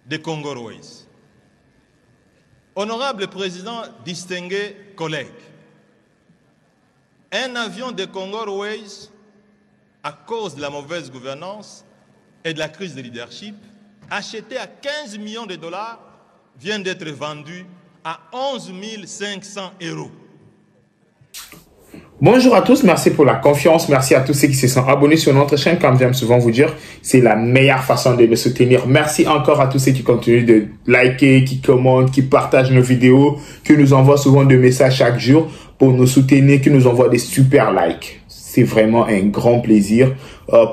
de Congo Airways. Honorable Président, distingués collègues, un avion de Congo Airways, à cause de la mauvaise gouvernance et de la crise de leadership, acheté à 15 millions de dollars, vient d'être vendu à 11 500 €. Bonjour à tous, merci pour la confiance, merci à tous ceux qui se sont abonnés sur notre chaîne. Comme j'aime souvent vous dire, c'est la meilleure façon de me soutenir. Merci encore à tous ceux qui continuent de liker, qui commentent, qui partagent nos vidéos, qui nous envoient souvent des messages chaque jour pour nous soutenir, qui nous envoient des super likes. C'est vraiment un grand plaisir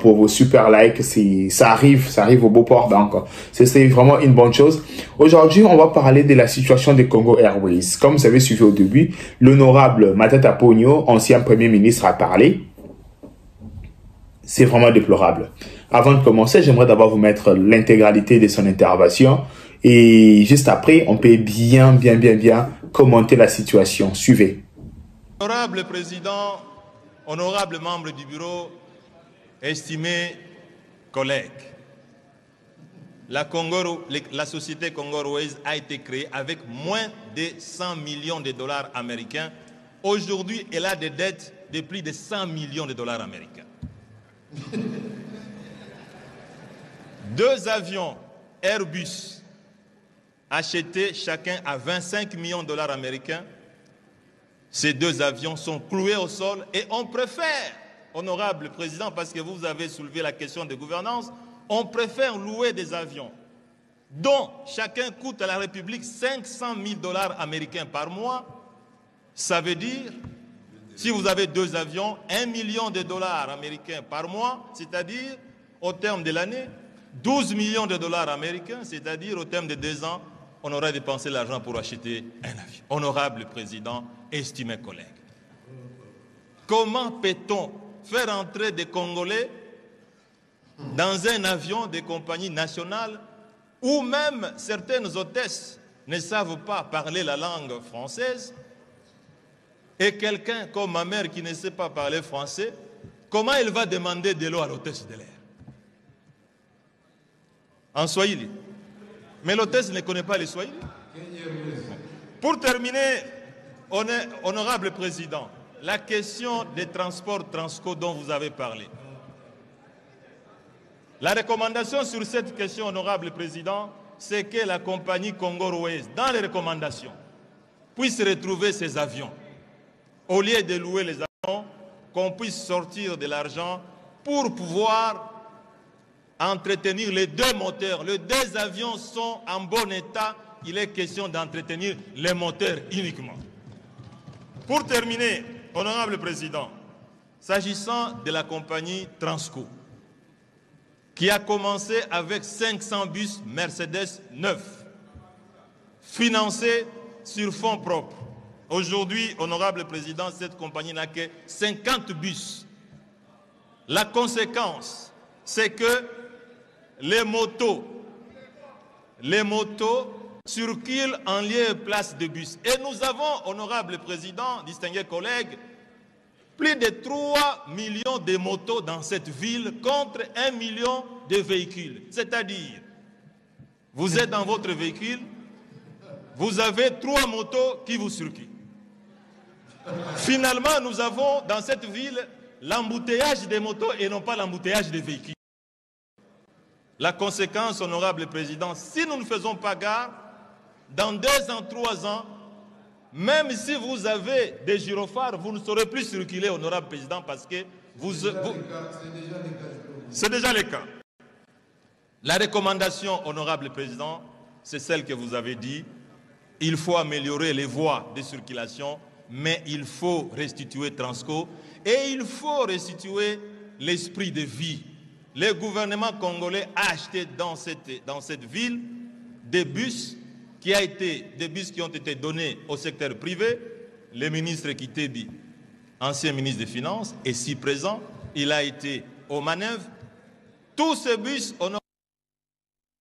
pour vos super likes. Ça arrive au beau port, donc c'est vraiment une bonne chose. Aujourd'hui, on va parler de la situation de Congo Airways. Comme vous avez suivi au début, l'honorable Matata Ponyo, ancien Premier ministre, a parlé. C'est vraiment déplorable. Avant de commencer, j'aimerais d'abord vous mettre l'intégralité de son intervention. Et juste après, on peut bien commenter la situation. Suivez. Honorable Président, honorables membres du bureau, estimés collègues, la société Congo Airways a été créée avec moins de 100 millions de dollars américains. Aujourd'hui, elle a des dettes de plus de 100 millions de dollars américains. 2 avions Airbus achetés chacun à 25 millions de dollars américains. Ces 2 avions sont cloués au sol et on préfère, honorable Président, parce que vous avez soulevé la question de gouvernance, on préfère louer des avions dont chacun coûte à la République 500 000 dollars américains par mois. Ça veut dire, si vous avez 2 avions, 1 million de dollars américains par mois, c'est-à-dire, au terme de l'année, 12 millions de dollars américains, c'est-à-dire, au terme de 2 ans, on aurait dépensé l'argent pour acheter un avion. Honorable Président, estimés collègues, comment peut-on faire entrer des Congolais dans un avion des compagnies nationales où même certaines hôtesses ne savent pas parler la langue française et quelqu'un comme ma mère qui ne sait pas parler français, comment elle va demander de l'eau à l'hôtesse de l'air? En Swahili. Mais l'hôtesse ne connaît pas les Swahili. Pour terminer, honorable Président, la question des transports Transco dont vous avez parlé. La recommandation sur cette question, honorable Président, c'est que la compagnie Congo Airways, dans les recommandations, puisse retrouver ses avions. Au lieu de louer les avions, qu'on puisse sortir de l'argent pour pouvoir entretenir les 2 moteurs. Les 2 avions sont en bon état. Il est question d'entretenir les moteurs uniquement. Pour terminer, honorable Président, s'agissant de la compagnie Transco, qui a commencé avec 500 bus Mercedes neufs, financés sur fonds propres. Aujourd'hui, honorable Président, cette compagnie n'a que 50 bus. La conséquence, c'est que les motos circulent en lieu et place de bus. Et nous avons, honorable Président, distingués collègues, plus de 3 millions de motos dans cette ville contre 1 million de véhicules. C'est-à-dire, vous êtes dans votre véhicule, vous avez 3 motos qui vous circulent. Finalement, nous avons dans cette ville l'embouteillage des motos et non pas l'embouteillage des véhicules. La conséquence, honorable Président, si nous ne faisons pas gare, dans 2 ans, 3 ans, même si vous avez des gyrophares, vous ne saurez plus circuler, honorable Président, parce que c'est déjà le cas. La recommandation, honorable Président, c'est celle que vous avez dit. Il faut améliorer les voies de circulation, mais il faut restituer Transco et il faut restituer l'esprit de vie. Le gouvernement congolais a acheté dans cette ville des bus qui ont été donnés au secteur privé. Le ministre Kitebi, ancien ministre des Finances, est si présent. Il a été aux manœuvres. Tous ces bus, on a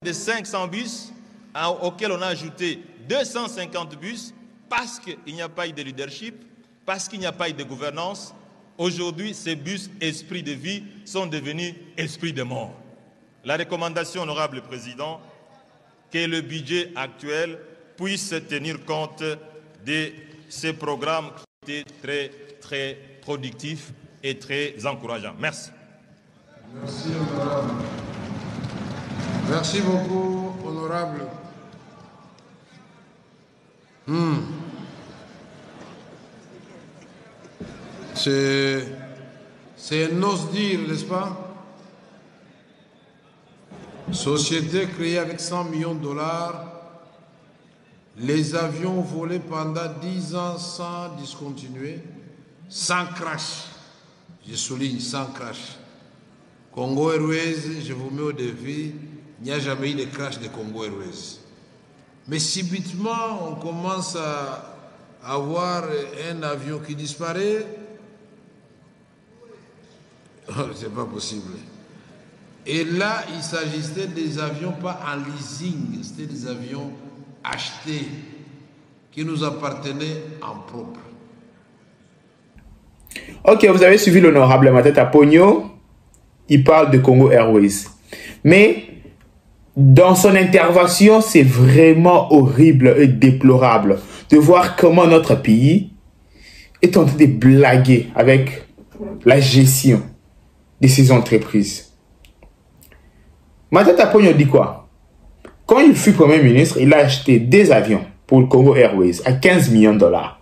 de 500 bus auxquels on a ajouté 250 bus parce qu'il n'y a pas eu de leadership. parce qu'il n'y a pas eu de gouvernance, aujourd'hui, ces bus esprits de vie sont devenus esprits de mort. La recommandation, honorable président, que le budget actuel puisse tenir compte de ces programmes qui étaient très, très productifs et très encourageants. Merci. Merci, honorable. Merci beaucoup, honorable. C'est un ose dire, n'est-ce pas? Société créée avec 100 millions de dollars, les avions volés pendant 10 ans sans discontinuer, sans crash. Je souligne, sans crash. Congo Airways, je vous mets au défi, il n'y a jamais eu de crash de Congo Airways. Mais subitement, on commence à avoir un avion qui disparaît. C'est pas possible. Et là, il s'agissait des avions pas en leasing, c'était des avions achetés qui nous appartenaient en propre. Ok, vous avez suivi l'honorable Matata Pogno. Il parle de Congo Airways. Mais dans son intervention, c'est vraiment horrible et déplorable de voir comment notre pays est en train de blaguer avec la gestion de ces entreprises. Matata Pogno dit quoi? Quand il fut Premier ministre, il a acheté des avions pour le Congo Airways à 15 millions de dollars.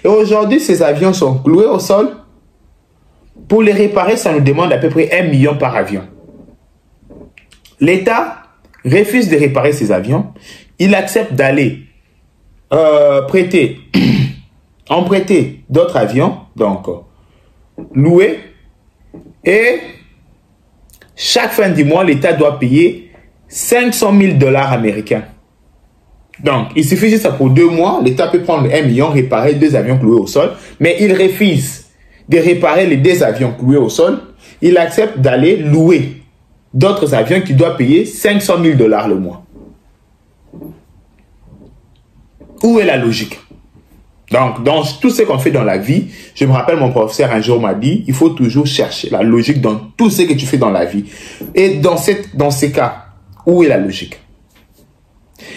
Et aujourd'hui, ces avions sont cloués au sol. Pour les réparer, ça nous demande à peu près 1 million par avion. L'État refuse de réparer ces avions. Il accepte d'aller emprunter d'autres avions, donc louer. Et chaque fin du mois, l'État doit payer 500 000 dollars américains. Donc, il suffit juste pour 2 mois, l'État peut prendre 1 million, réparer 2 avions cloués au sol, mais il refuse de réparer les 2 avions cloués au sol. Il accepte d'aller louer d'autres avions qui doivent payer 500 000 dollars le mois. Où est la logique? Donc, dans tout ce qu'on fait dans la vie, je me rappelle, mon professeur un jour m'a dit, il faut toujours chercher la logique dans tout ce que tu fais dans la vie. Et dans ces cas, où est la logique?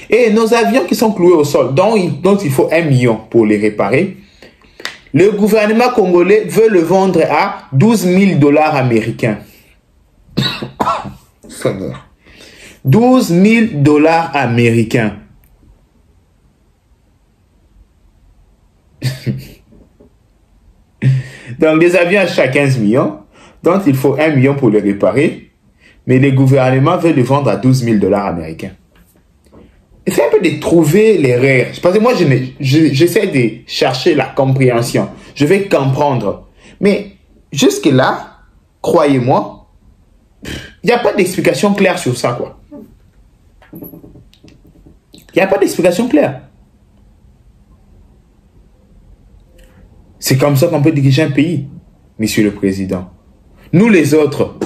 Et nos avions qui sont cloués au sol, dont il faut 1 million pour les réparer, le gouvernement congolais veut le vendre à 12 000 dollars américains. 12 000 dollars américains. Donc, des avions achètent 15 millions, donc il faut 1 million pour les réparer, mais le gouvernement veut le vendre à 12 000 dollars américains. C'est un peu de trouver l'erreur. Parce que moi, j'essaie de chercher la compréhension. Je vais comprendre. Mais jusque-là, croyez-moi, il n'y a pas d'explication claire sur ça, quoi. Il n'y a pas d'explication claire. C'est comme ça qu'on peut diriger un pays, Monsieur le Président. Nous les autres,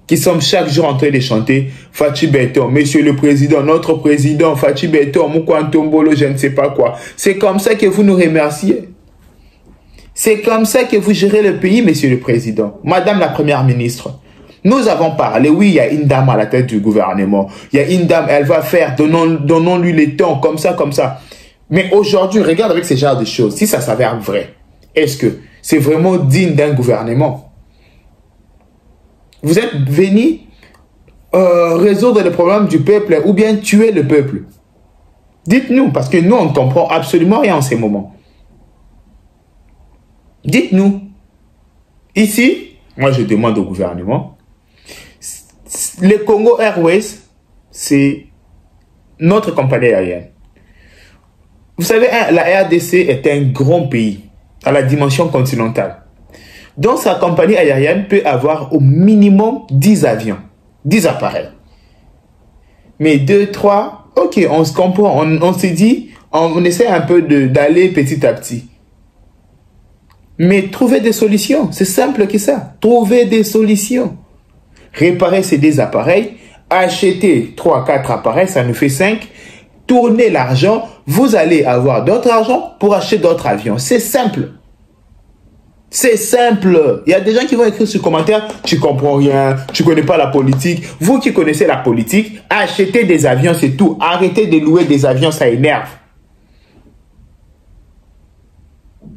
qui sommes chaque jour en train de chanter Fachi Beton, Monsieur le Président, notre Président, Fachi Beton, Mukwantombolo, je ne sais pas quoi. C'est comme ça que vous nous remerciez. C'est comme ça que vous gérez le pays, Monsieur le Président. Madame la Première ministre, nous avons parlé, oui, il y a une dame à la tête du gouvernement. Il y a une dame, elle va faire, donnons-lui les temps, comme ça, comme ça. Mais aujourd'hui, regarde avec ce genre de choses, si ça s'avère vrai, est-ce que c'est vraiment digne d'un gouvernement? Vous êtes venu résoudre les problèmes du peuple ou bien tuer le peuple? Dites-nous, parce que nous, on ne comprend absolument rien en ces moments. Dites-nous. Ici, moi, je demande au gouvernement, le Congo Airways, c'est notre compagnie aérienne. Vous savez, la RDC est un grand pays à la dimension continentale. Donc, sa compagnie aérienne peut avoir au minimum 10 avions, 10 appareils. Mais 2, 3, ok, on se comprend, on se dit, on essaie un peu d'aller petit à petit. Mais trouver des solutions, c'est simple que ça. Trouver des solutions. Réparer ces 2 appareils, acheter 3, 4 appareils, ça nous fait 5. Tourner l'argent, vous allez avoir d'autres argent pour acheter d'autres avions. C'est simple. C'est simple. Il y a des gens qui vont écrire sur commentaire, tu comprends rien, tu connais pas la politique. Vous qui connaissez la politique, achetez des avions, c'est tout. Arrêtez de louer des avions, ça énerve.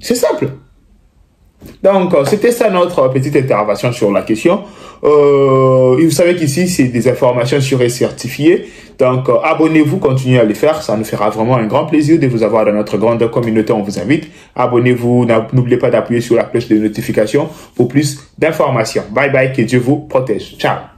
C'est simple. Donc, c'était ça notre petite intervention sur la question. Vous savez qu'ici, c'est des informations sûres et certifiées. Donc, abonnez-vous, continuez à les faire. Ça nous fera vraiment un grand plaisir de vous avoir dans notre grande communauté. On vous invite. Abonnez-vous. N'oubliez pas d'appuyer sur la cloche de notification pour plus d'informations. Bye bye. Que Dieu vous protège. Ciao.